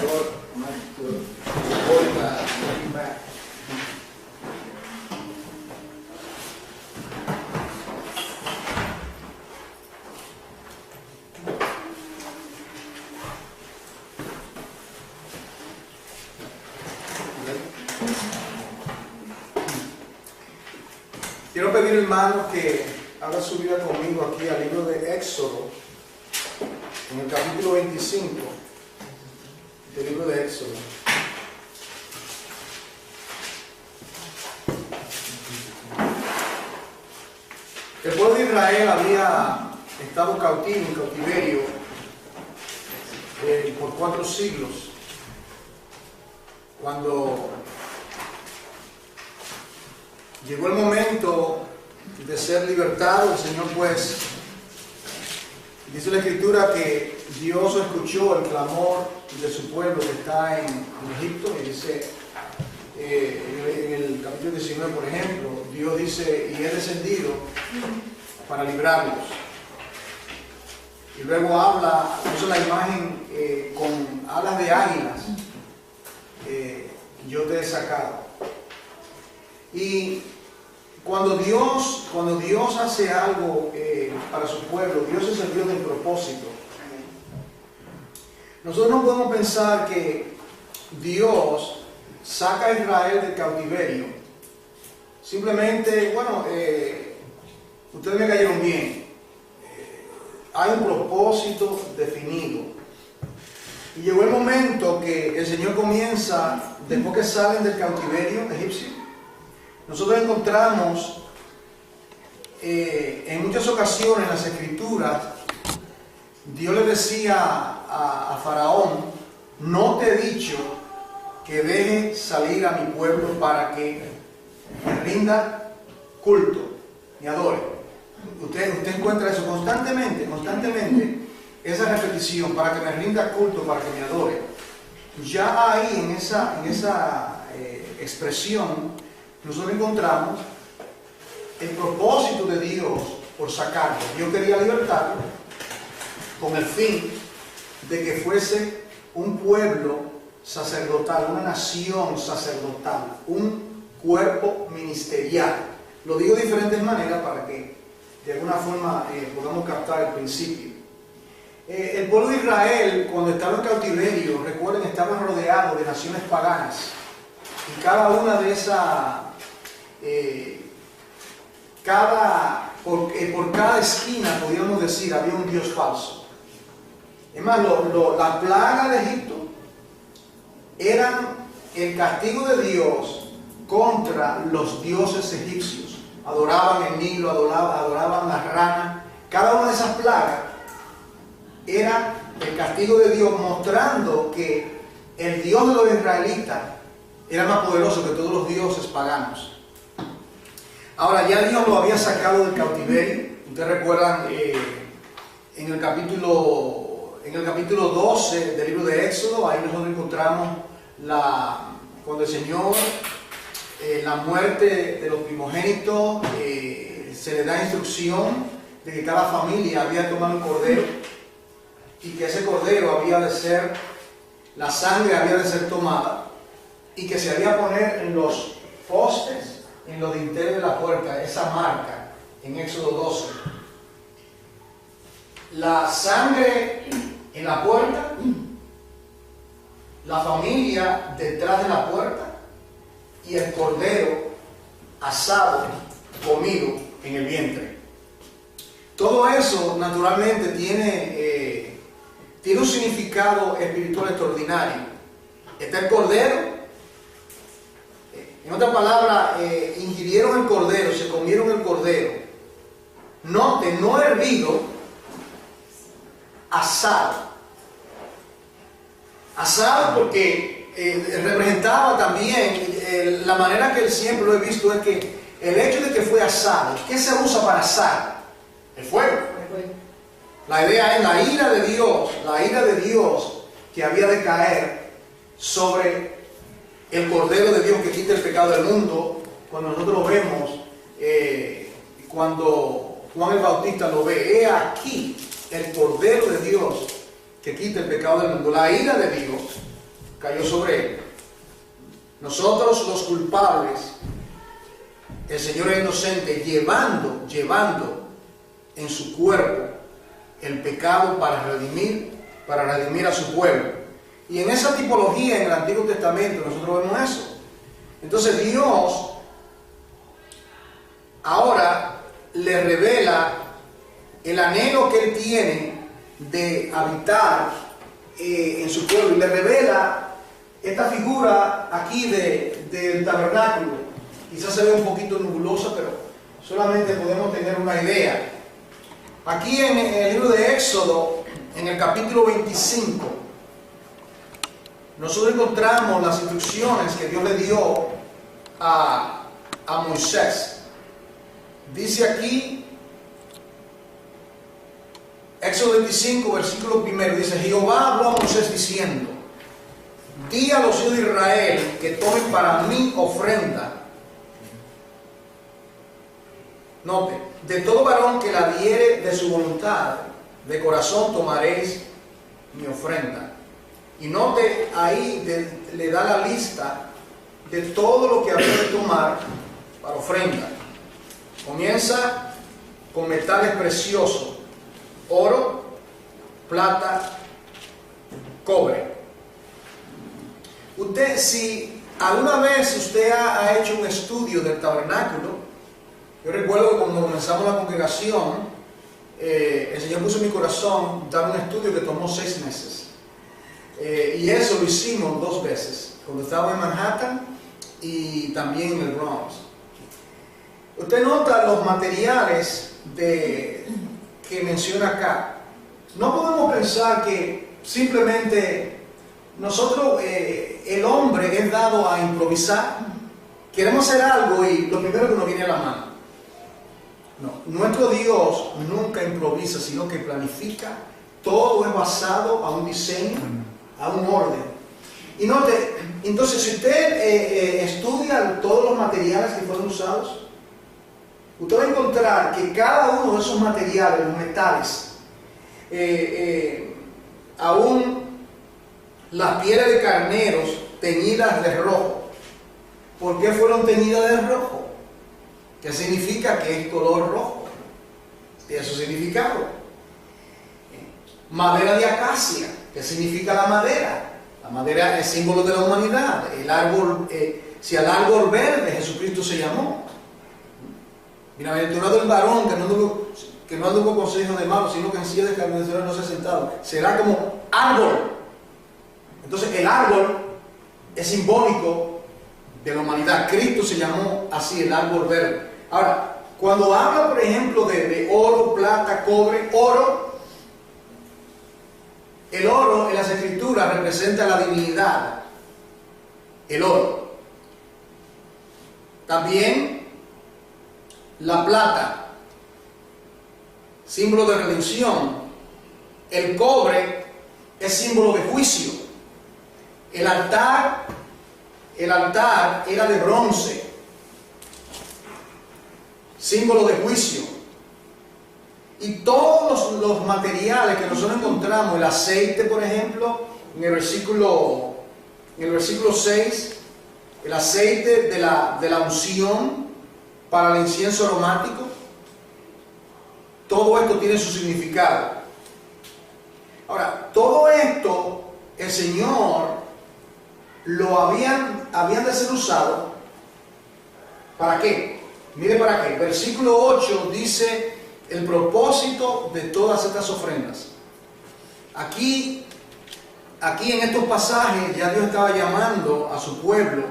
favor, vuelta, back. Quiero pedir, hermanos, que haga su vida conmigo aquí al libro de Éxodo, en el capítulo 25 del libro de Éxodo. El pueblo de Israel había estado cautivo, en cautiverio, por 4 siglos. Cuando llegó el momento de ser libertado, el Señor, pues, dice la Escritura que Dios escuchó el clamor de su pueblo que está en Egipto, y dice en el capítulo 19, por ejemplo, Dios dice: y he descendido para librarlos. Y luego usa la imagen con alas de águilas, yo te he sacado. Y cuando Dios hace algo para su pueblo, Dios es el Dios del propósito. Nosotros no podemos pensar que Dios saca a Israel del cautiverio simplemente, bueno, ustedes me cayeron bien. Hay un propósito definido. Y llegó el momento que el Señor comienza, después que salen del cautiverio egipcio, nosotros encontramos en muchas ocasiones en las Escrituras, Dios le decía a Faraón: no te he dicho que deje salir a mi pueblo para que me rinda culto, me adore. Usted encuentra eso constantemente, esa repetición: para que me rinda culto, para que me adore. Ya ahí en esa expresión nosotros encontramos el propósito de Dios por sacarlo. Dios quería libertarlo con el fin de que fuese un pueblo sacerdotal, una nación sacerdotal, un cuerpo ministerial. Lo digo de diferentes maneras para que de alguna forma podamos captar el principio. El pueblo de Israel, cuando estaba en cautiverio, recuerden, estaban rodeados de naciones paganas, y cada una de esas por cada esquina, podríamos decir, había un dios falso. Es más, la plaga de Egipto eran el castigo de Dios contra los dioses egipcios. Adoraban el Nilo, adoraban las ranas. Cada una de esas plagas era el castigo de Dios, mostrando que el Dios de los israelitas era más poderoso que todos los dioses paganos. Ahora, ya Dios lo había sacado del cautiverio. Ustedes recuerdan en el capítulo 12 del libro de Éxodo, ahí nosotros encontramos cuando el Señor, la muerte de los primogénitos, se le da instrucción de que cada familia había de tomar un cordero, y que ese cordero la sangre había de ser tomada, y que se había de poner en los postes, en los dinteles de la puerta, esa marca, en Éxodo 12. La sangre en la puerta, la familia detrás de la puerta, y el cordero asado, comido en el vientre. Todo eso naturalmente tiene un significado espiritual extraordinario. Está el cordero. En otras palabras, ingirieron el cordero, se comieron el cordero. Note, no hervido, asado. Asado porque representaba también, la manera que él siempre lo he visto es que el hecho de que fue asado, ¿qué se usa para asar? El fuego. La idea es la ira de Dios que había de caer sobre el Cordero de Dios que quita el pecado del mundo. Cuando nosotros lo vemos, cuando Juan el Bautista lo ve: he aquí el Cordero de Dios que quita el pecado del mundo. La ira de Dios cayó sobre él. Nosotros los culpables, el Señor es inocente, llevando en su cuerpo el pecado para redimir a su pueblo. Y en esa tipología en el Antiguo Testamento nosotros vemos eso. Entonces Dios ahora le revela el anhelo que Él tiene de habitar en su pueblo, y le revela esta figura aquí del tabernáculo. Quizás se ve un poquito nebulosa, pero solamente podemos tener una idea. Aquí en el libro de Éxodo, en el capítulo 25, nosotros encontramos las instrucciones que Dios le dio a Moisés. Dice aquí, Éxodo 25, versículo 1, dice: Jehová habló a Moisés diciendo: di a los hijos de Israel que tomen para mí ofrenda. Note, de todo varón que la diere de su voluntad, de corazón tomaréis mi ofrenda. Y note, ahí le da la lista de todo lo que había de tomar para ofrenda. Comienza con metales preciosos: oro, plata, cobre. Si alguna vez usted ha hecho un estudio del tabernáculo, yo recuerdo que cuando comenzamos la congregación, el Señor puso en mi corazón dar un estudio que tomó 6 meses. Y eso lo hicimos 2 veces, cuando estaba en Manhattan y también en el Bronx. Usted nota los materiales que menciona acá. No podemos pensar que simplemente nosotros, el hombre es dado a improvisar. Queremos hacer algo y lo primero que nos viene a la mano. No, nuestro Dios nunca improvisa, sino que planifica. Todo es basado a un diseño, a un orden. Y note, entonces si usted estudia todos los materiales que fueron usados, usted va a encontrar que cada uno de esos materiales, los metales, aún las pieles de carneros teñidas de rojo. ¿Por qué fueron teñidas de rojo? ¿Qué significa? Que es color rojo. Tiene su significado. Madera de acacia. ¿Qué significa la madera? La madera es símbolo de la humanidad. El árbol, si al árbol verde Jesucristo se llamó. Bienaventurado el varón que no anduvo consejo de malos, sino que en silla de escarnecedores no se ha sentado. Será como árbol. Entonces el árbol es simbólico de la humanidad. Cristo se llamó así, el árbol verde. Ahora, cuando habla, por ejemplo, de oro, plata, cobre, el oro en las Escrituras representa la divinidad. El oro. También la plata, símbolo de redención. El cobre es símbolo de juicio. El altar era de bronce, símbolo de juicio. Y todos los materiales que nosotros encontramos, el aceite, por ejemplo, en el versículo 6, el aceite de la unción para el incienso aromático, todo esto tiene su significado. Ahora, todo esto el Señor lo habían de ser usado. ¿Para qué? Mire para qué. Versículo 8 dice el propósito de todas estas ofrendas. Aquí en estos pasajes ya Dios estaba llamando a su pueblo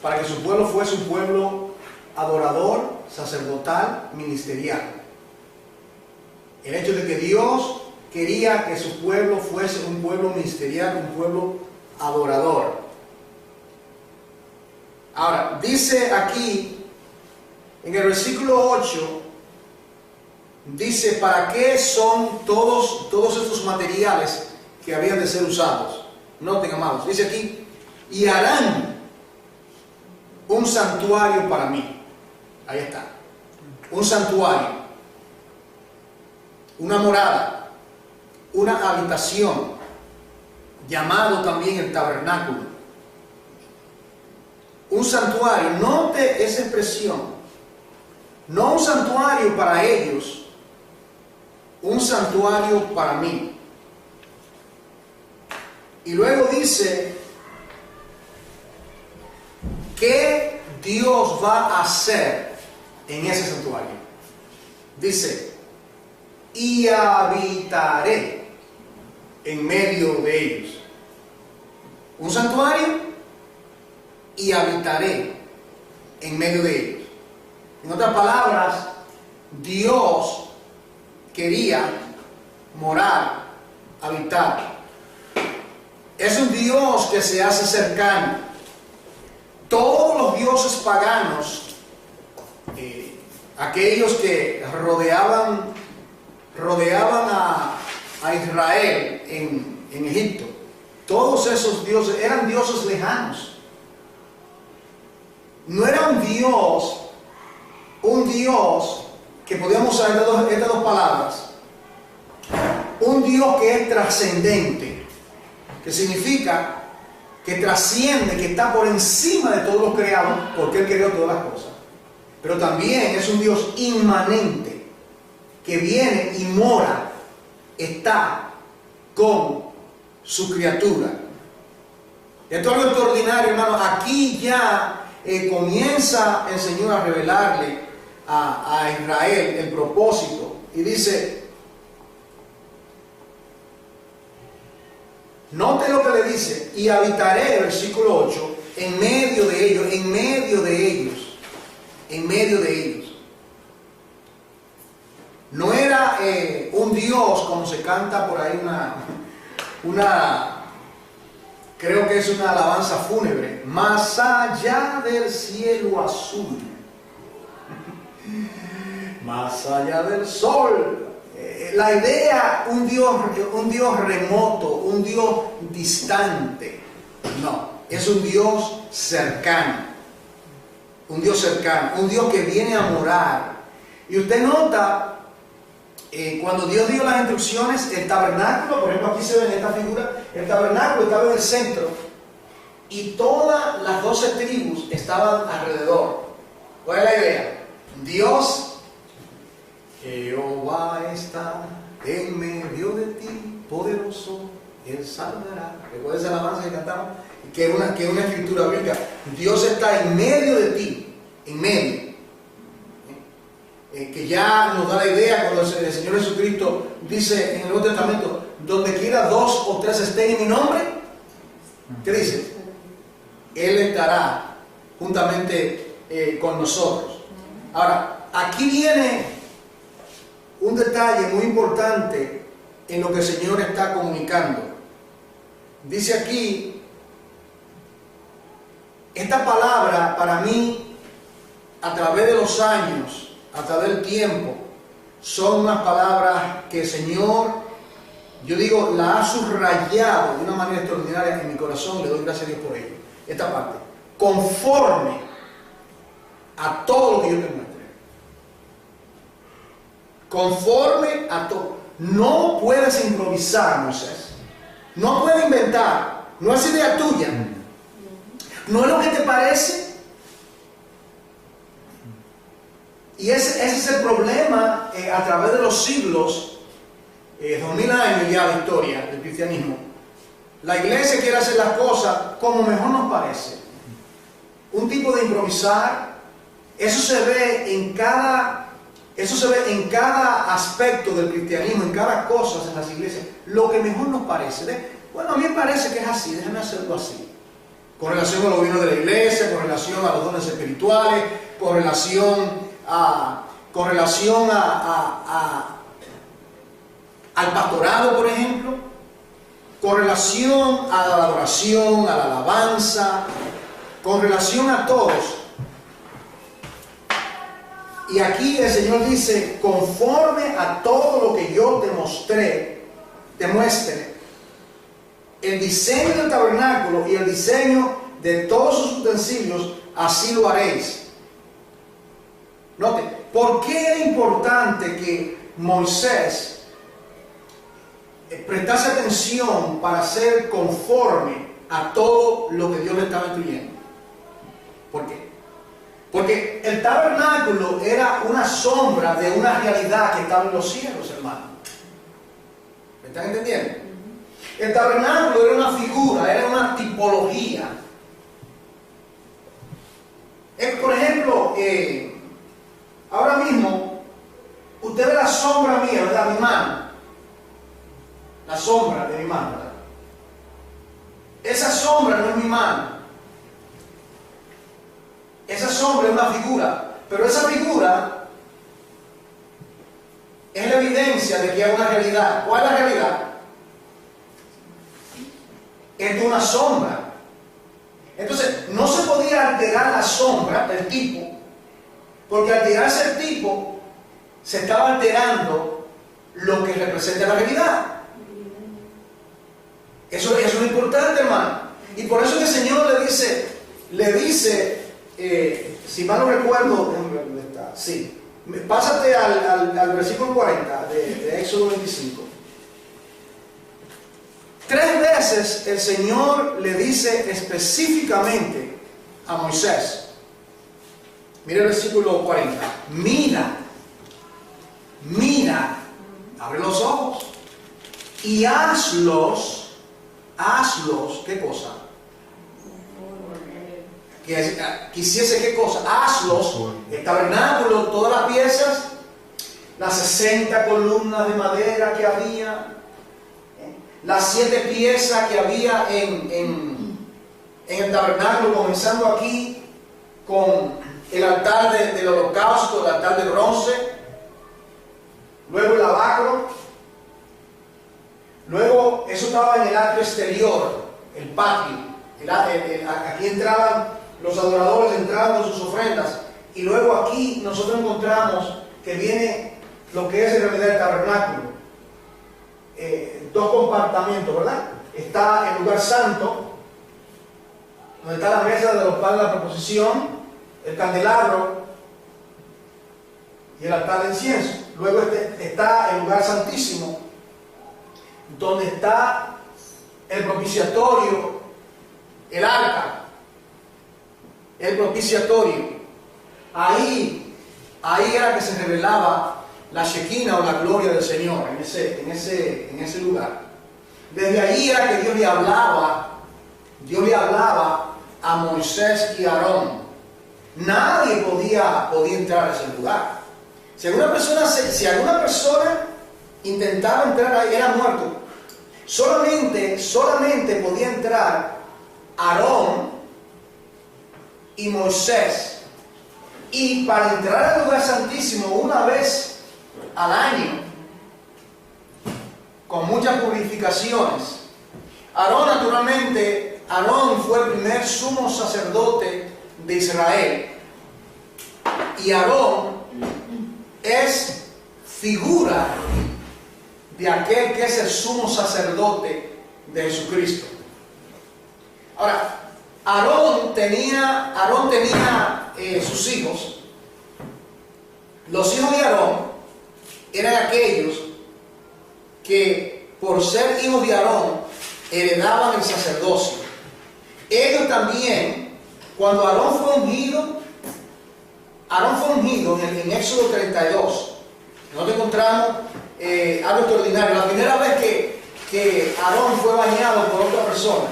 para que su pueblo fuese un pueblo adorador, sacerdotal, ministerial. El hecho de que Dios quería que su pueblo fuese un pueblo ministerial, un pueblo adorador. Ahora, dice aquí, en el versículo 8, dice, ¿para qué son todos estos materiales que habían de ser usados? Noten, amados, dice aquí, y harán un santuario para mí. Ahí está. Un santuario. Una morada. Una habitación. llamado también el tabernáculo. Un santuario, note esa expresión, no un santuario para ellos, un santuario para mí. Y luego dice, ¿qué Dios va a hacer en ese santuario? Dice, y habitaré en medio de ellos. Un santuario y habitaré en medio de ellos. En otras palabras, Dios quería morar, habitar. Es un Dios que se hace cercano. Todos los dioses paganos, aquellos que rodeaban a Israel en Egipto, todos esos dioses eran dioses lejanos. No era un Dios que podíamos usar estas dos palabras, un Dios que es trascendente, que significa que trasciende, que está por encima de todo lo creado, porque Él creó todas las cosas. Pero también es un Dios inmanente, que viene y mora, está con su criatura. Esto es algo extraordinario, hermano. Aquí ya comienza el Señor a revelarle a Israel el propósito. Y dice, note lo que le dice, y habitaré, versículo 8, en medio de ellos, en medio de ellos, en medio de ellos. No era un Dios, como se canta por ahí creo que es una alabanza fúnebre, más allá del cielo azul, más allá del sol. La idea, un Dios remoto, un Dios distante. No, es un Dios cercano. Un Dios cercano, un Dios que viene a morar. Y usted nota, cuando Dios dio las instrucciones, el tabernáculo, por ejemplo aquí se ve en esta figura, el tabernáculo estaba en el centro y todas las 12 tribus estaban alrededor. ¿Cuál es la idea? Dios, Jehová está en medio de ti, poderoso, Él salvará. ¿Recuerda esa alabanza que cantamos? Que es una escritura bíblica. Dios está en medio de ti, en medio. Que ya nos da la idea cuando el Señor Jesucristo dice en el Nuevo Testamento, donde quiera 2 o 3 estén en mi nombre, ¿qué dice? Él estará juntamente con nosotros. Ahora, aquí viene un detalle muy importante en lo que el Señor está comunicando. Dice aquí, esta palabra para mí, a través de los años, a través del tiempo, son unas palabras que el Señor, yo digo, la ha subrayado de una manera extraordinaria en mi corazón y le doy gracias a Dios por ello. Esta parte, conforme a todo lo que yo te muestre. Conforme a todo. No puedes improvisar, Moisés. No puedes inventar. No es idea tuya. No es lo que te parece. Y ese es el problema a través de los siglos, 2000 años ya de historia del cristianismo. La iglesia quiere hacer las cosas como mejor nos parece. Un tipo de improvisar, eso se ve en cada aspecto del cristianismo, en cada cosa en las iglesias, lo que mejor nos parece. Bueno, a mí me parece que es así, déjame hacerlo así. Con relación al gobierno de la iglesia, con relación a los dones espirituales, con relación al pastorado, por ejemplo, con relación a la adoración, a la alabanza, con relación a todos. Y aquí el Señor dice, conforme a todo lo que yo te muestre, el diseño del tabernáculo y el diseño de todos sus utensilios, así lo haréis. Note, ¿por qué era importante que Moisés prestarse atención para ser conforme a todo lo que Dios le estaba instruyendo. ¿Por qué? Porque el tabernáculo era una sombra de una realidad que estaba en los cielos, hermano. ¿Me están entendiendo? El tabernáculo era una figura, era una tipología. Por ejemplo, ahora mismo, usted ve la sombra mía, ¿verdad? Mi mano. La sombra de mi mano, ¿verdad? Esa sombra no es mi mano. Esa sombra es una figura. Pero esa figura es la evidencia de que hay una realidad. ¿Cuál es la realidad? Es de una sombra. Entonces, no se podía alterar la sombra del tipo, porque al alterarse el tipo, se estaba alterando lo que representa la realidad. Eso es lo importante, hermano. Y por eso que el Señor le dice, si mal no recuerdo, ¿dónde está? Sí. Pásate al versículo 40 de Éxodo 25. 3 veces el Señor le dice específicamente a Moisés. Mira el versículo 40. Mira, abre los ojos y hazlos, ¿qué cosa? Que quisiese qué cosa, hazlos, el tabernáculo, todas las piezas, las 60 columnas de madera que había, las 7 piezas que había en el tabernáculo, comenzando aquí con el altar del holocausto, el altar de bronce, luego el lavacro, luego eso estaba en el atrio exterior, el patio, aquí entraban los adoradores, entraban con sus ofrendas, y luego aquí nosotros encontramos que viene lo que es en realidad el tabernáculo. 2 compartimientos, ¿verdad? Está el lugar santo, donde está la mesa de los panes de la proposición, el candelabro y el altar de incienso. Luego está el lugar santísimo, donde está el propiciatorio, el arca, el propiciatorio. Ahí era que se revelaba la Shekinah o la gloria del Señor en ese lugar. Desde ahí era que Dios le hablaba a Moisés y a Aarón. Nadie podía entrar a ese lugar. Si alguna persona intentaba entrar ahí, era muerto. Solamente podía entrar Aarón y Moisés. Y para entrar al lugar santísimo una vez al año, con muchas purificaciones. Aarón fue el primer sumo sacerdote de Israel. Y Aarón es figura de aquel que es el sumo sacerdote de Jesucristo. Ahora, Aarón tenía sus hijos. Los hijos de Aarón eran aquellos que por ser hijos de Aarón heredaban el sacerdocio. Ellos también, cuando Aarón fue ungido en Éxodo 32, nosotros encontramos algo extraordinario. La primera vez que Aarón fue bañado por otra persona,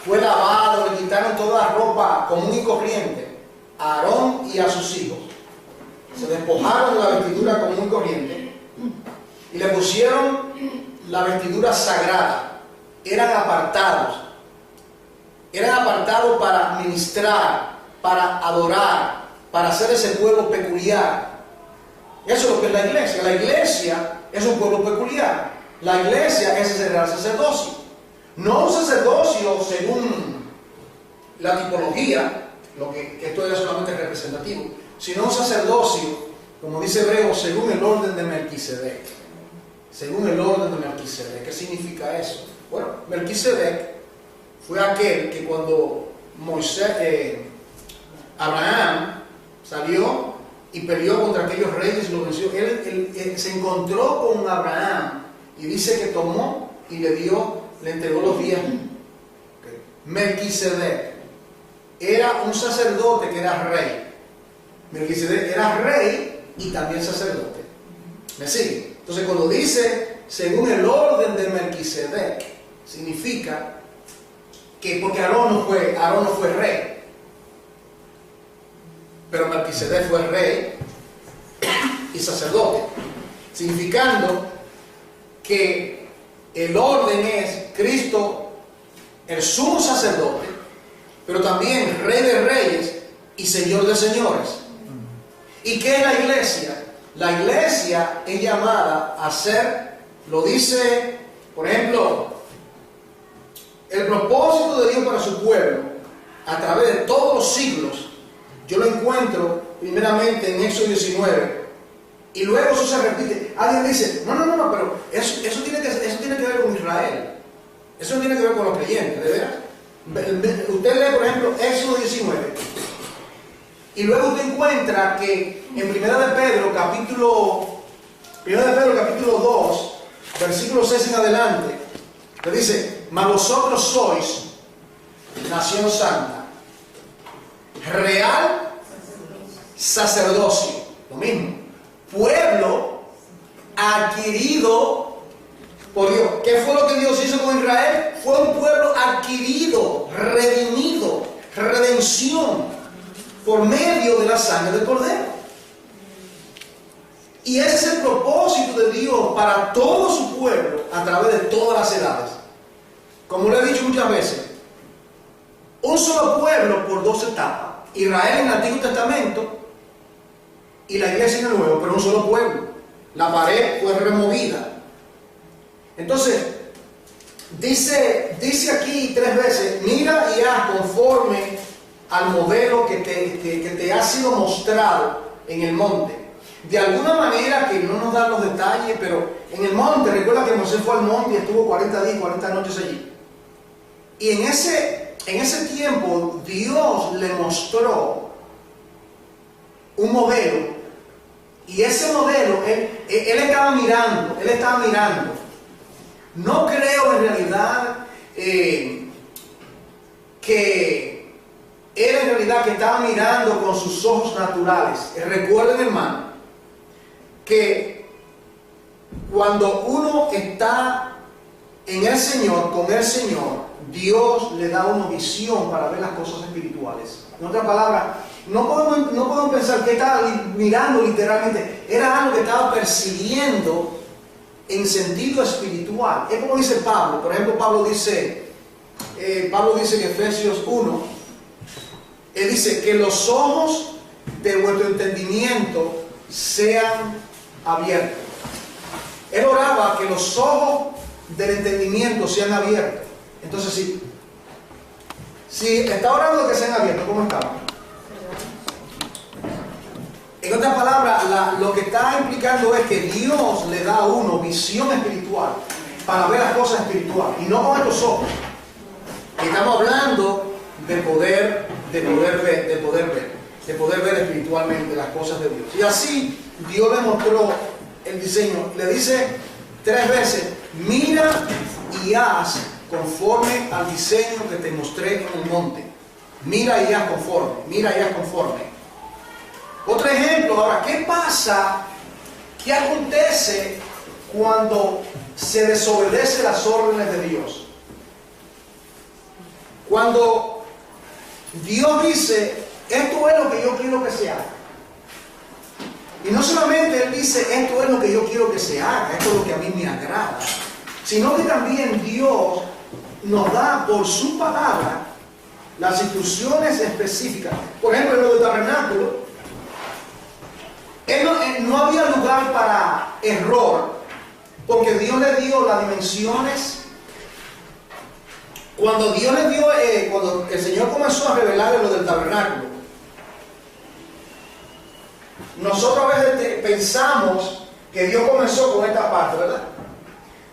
fue lavado, le quitaron toda la ropa común y corriente a Aarón y a sus hijos. Se despojaron de la vestidura común y corriente y le pusieron la vestidura sagrada. Eran apartados para ministrar, para adorar, para ser ese pueblo peculiar. Eso es lo que es la iglesia. La iglesia es un pueblo peculiar. La iglesia es ese real sacerdocio. No un sacerdocio según la tipología, que esto es solamente representativo, sino un sacerdocio, como dice Hebreo, según el orden de Melquisedec. Según el orden de Melquisedec. ¿Qué significa eso? Bueno, Melquisedec fue aquel que cuando Abraham salió y peleó contra aquellos reyes y los venció, él se encontró con Abraham Y dice que tomó y le entregó los diezmos. Okay. Melquisedec era un sacerdote que era rey. Melquisedec era rey y también sacerdote. ¿Me sigue? Entonces cuando dice según el orden de Melquisedec, significa que porque Aarón no fue rey, pero Melquisedec fue rey y sacerdote, significando que el orden es Cristo, el sumo sacerdote, pero también Rey de Reyes y Señor de Señores. ¿Y qué es la iglesia? La iglesia es llamada a ser, lo dice, por ejemplo, el propósito de Dios para su pueblo, a través de todos los siglos. Yo lo encuentro primeramente en Éxodo 19 y luego eso se repite. Alguien dice, no, pero eso tiene que ver con Israel. Eso no tiene que ver con los creyentes, ¿de veras? Usted lee, por ejemplo, Éxodo 19 y luego usted encuentra que en 1 de Pedro capítulo 2, versículo 6 en adelante, le dice, mas vosotros sois nación santa, real sacerdocio, lo mismo, pueblo adquirido por Dios. ¿Qué fue lo que Dios hizo con Israel? Fue un pueblo adquirido, redimido, redención por medio de la sangre del Cordero. Y ese es el propósito de Dios para todo su pueblo a través de todas las edades. Como le he dicho muchas veces, un solo pueblo por dos etapas. Israel en el Antiguo Testamento y la iglesia en el Nuevo, pero un solo pueblo. La pared fue removida. Entonces, dice aquí 3 veces, mira y haz conforme al modelo que te ha sido mostrado en el monte. De alguna manera que no nos dan los detalles, pero en el monte, recuerda que Moisés fue al monte y estuvo 40 días y 40 noches allí. Y en ese tiempo Dios le mostró un modelo. Y ese modelo, él estaba mirando. No creo en realidad que era en realidad que estaba mirando con sus ojos naturales. Recuerden, hermano, que cuando uno está en el Señor, con el Señor, Dios le da una visión para ver las cosas espirituales. En otras palabras, no podemos pensar que estaba mirando literalmente, era algo que estaba percibiendo en sentido espiritual. Es como dice Pablo. Por ejemplo, Pablo dice en Efesios 1, él dice que los ojos de vuestro entendimiento sean abiertos. Él oraba que los ojos del entendimiento sean abiertos. Entonces, si está orando que sean abiertos, ¿cómo estamos? En otras palabras, lo que está implicando es que Dios le da a uno visión espiritual para ver las cosas espirituales y no con estos ojos. Estamos hablando de poder ver espiritualmente las cosas de Dios. Y así Dios le mostró el diseño. Le dice 3 veces, mira y haz conforme al diseño que te mostré en el monte. Mira y haz conforme. Otro ejemplo, ahora, ¿qué pasa? ¿Qué acontece cuando se desobedece las órdenes de Dios? Cuando Dios dice, esto es lo que yo quiero que se haga. Y no solamente Él dice, esto es lo que yo quiero que se haga, esto es lo que a mí me agrada, sino que también Dios nos da por su palabra las instrucciones específicas. Por ejemplo, en lo del tabernáculo, no había lugar para error, porque Dios le dio las dimensiones. Cuando cuando el Señor comenzó a revelar lo del tabernáculo, nosotros a veces pensamos que Dios comenzó con esta parte, ¿verdad?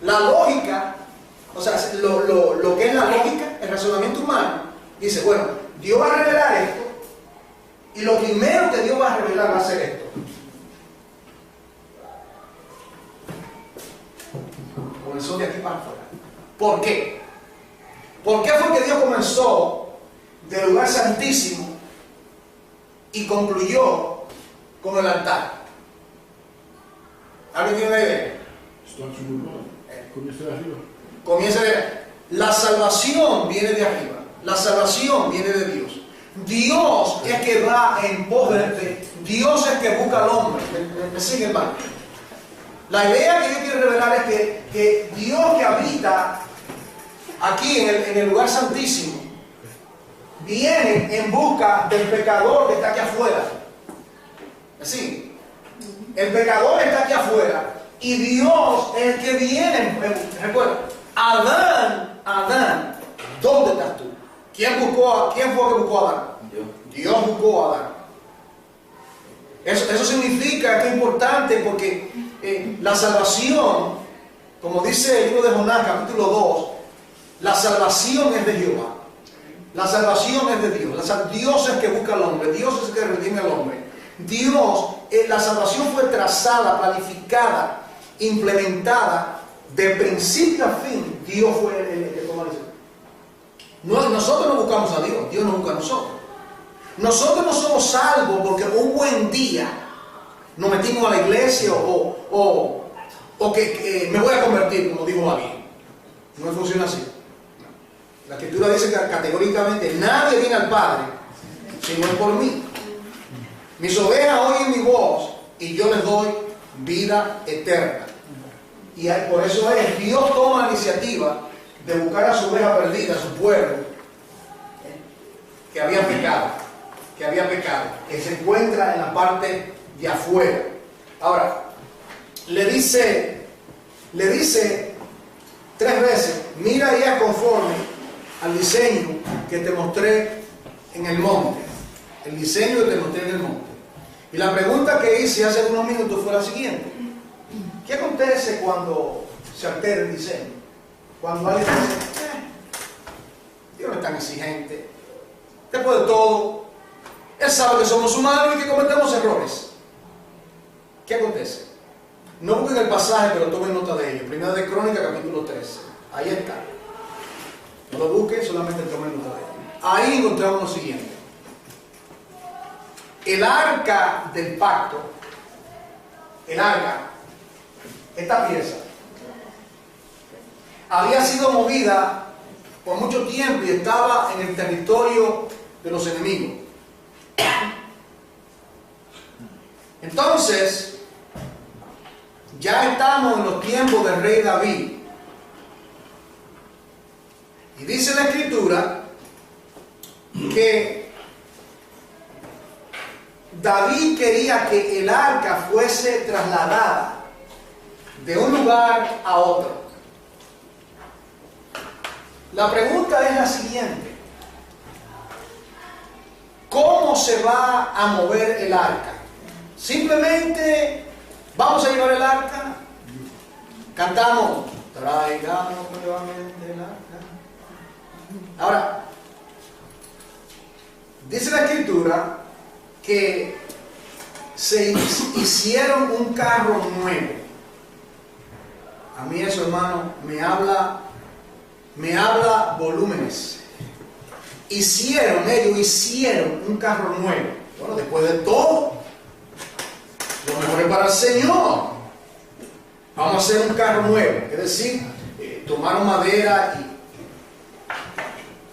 La lógica, o sea, lo que es la lógica, el razonamiento humano, dice, bueno, Dios va a revelar esto, y lo primero que Dios va a revelar va a ser esto. comenzó de aquí para afuera. ¿Por qué? ¿Por qué fue que Dios comenzó del lugar santísimo y concluyó con el altar? ¿Alguien tiene una idea? Comienza de arriba. Comienza de... La salvación viene de arriba. La salvación viene de Dios. Dios es que va en pos de... Dios es que busca al hombre. ¿Me sigue, hermano? La idea que yo quiero revelar es que Dios que habita aquí en el lugar santísimo viene en busca del pecador que está aquí afuera. ¿Sí? El pecador está aquí afuera y Dios es el que viene. Recuerda, Adán, ¿dónde estás tú? ¿Quién fue que buscó a Adán? Dios buscó a Adán. Eso significa que es importante porque la salvación, como dice el libro de Jonás, capítulo 2, la salvación es de Jehová. La salvación es de Dios. Dios es el que busca al hombre. Dios es el que redime al hombre. Dios, la salvación fue trazada, planificada, implementada de principio a fin. Dios fue el que tomó la decisión. Nosotros no buscamos a Dios, Dios nos busca a nosotros. Nosotros no somos salvos porque un buen día nos metimos a la iglesia o que me voy a convertir, como dijo alguien. No funciona así. La Escritura dice categóricamente: nadie viene al Padre si no es por mí. Mis ovejas oyen mi voz y yo les doy vida eterna. Y por eso es, Dios toma la iniciativa de buscar a su oveja perdida, a su pueblo, que había pecado, que se encuentra en la parte de afuera. Ahora, le dice 3 veces: mira ya conforme al diseño que te mostré en el monte. El diseño que te mostré en el monte. Y la pregunta que hice hace unos minutos fue la siguiente: ¿qué acontece cuando se altera el diseño? Cuando alguien dice, Dios no es tan exigente, después de todo, Él sabe que somos humanos y que cometemos errores. ¿Qué acontece? No busquen el pasaje, pero tomen nota de ello. Primera de Crónicas, capítulo 13. Ahí está. No lo busquen, solamente tomen nota de ello. Ahí encontramos lo siguiente: el arca del pacto, esta pieza, había sido movida por mucho tiempo y estaba en el territorio de los enemigos. Entonces, ya estamos en los tiempos del rey David. Y dice la Escritura que David quería que el arca fuese trasladada de un lugar a otro. La pregunta es la siguiente: ¿cómo se va a mover el arca? Simplemente vamos a llevar el arca, cantamos, traigamos nuevamente el arca. Ahora, dice la Escritura que se hicieron un carro nuevo. A mí eso, hermano, me habla volúmenes. Ellos hicieron un carro nuevo. Bueno, después de todo, lo mejor es para el Señor. Vamos a hacer un carro nuevo. Es decir, tomaron madera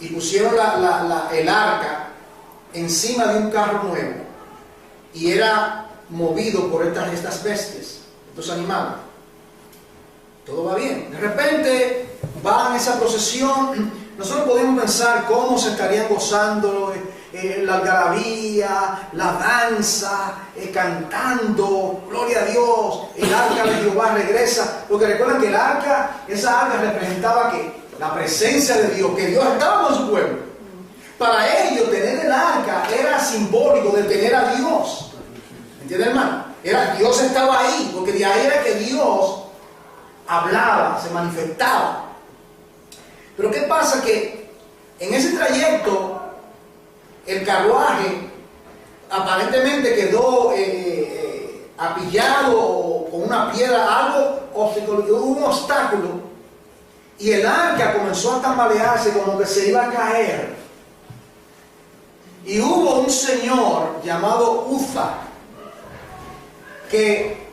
y pusieron el arca encima de un carro nuevo. Y era movido por estas bestias, estos animales. Todo va bien. De repente van esa procesión. Nosotros podemos pensar cómo se estarían gozando, la algarabía, la danza, cantando, gloria a Dios, el arca de Jehová regresa. Porque recuerden que esa arca representaba que la presencia de Dios, que Dios estaba con su pueblo. Para ellos tener el arca era simbólico de tener a Dios. ¿Entienden, hermano? Dios estaba ahí, porque de ahí era que Dios hablaba, se manifestaba. Pero ¿qué pasa? Que en ese trayecto el carruaje aparentemente quedó apillado con una piedra, hubo un obstáculo y el arca comenzó a tambalearse como que se iba a caer. Y hubo un señor llamado Uza que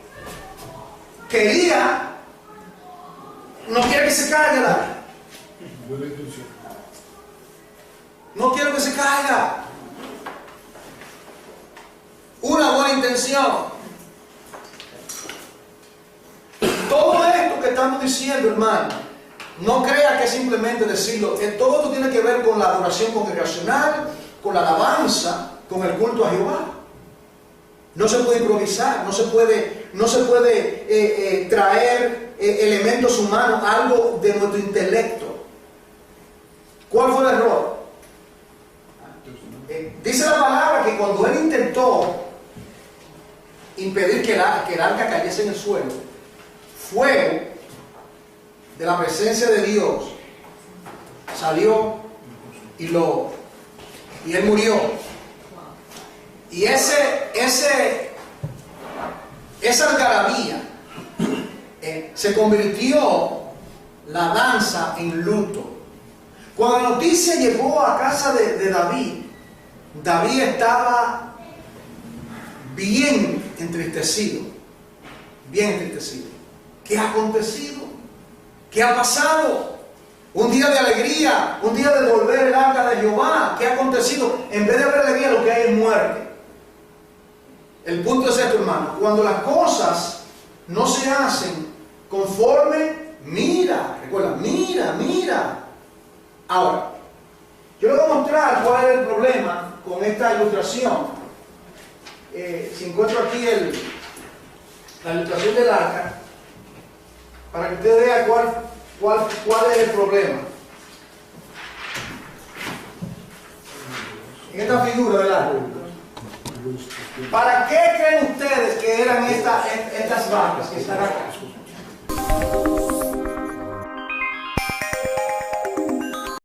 quería, no quiere que se caiga el arca. No quiero que se caiga. Una buena intención. Todo esto que estamos diciendo, hermano, no crea que es simplemente decirlo. Todo esto tiene que ver con la adoración congregacional, con la alabanza, con el culto a Jehová. No se puede improvisar, no se puede traer elementos humanos, algo de nuestro intelecto. ¿Cuál fue el error? Dice la palabra que cuando él intentó impedir que el arca cayese en el suelo, fuego de la presencia de Dios salió y él murió. Y esa algarabía se convirtió la danza en luto. Cuando la noticia llegó a casa de David, David estaba bien entristecido. Bien entristecido. ¿Qué ha acontecido? ¿Qué ha pasado? Un día de alegría, un día de volver el arca de Jehová. ¿Qué ha acontecido? En vez de haber alegría, lo que hay es muerte. El punto es esto, hermano. Cuando las cosas no se hacen conforme, mira, recuerda, mira. Ahora, yo les voy a mostrar cuál es el problema con esta ilustración. Si encuentro aquí la ilustración del arca, para que usted vea cuál es el problema. En esta figura del arca. ¿Para qué creen ustedes que eran estas vacas que están acá?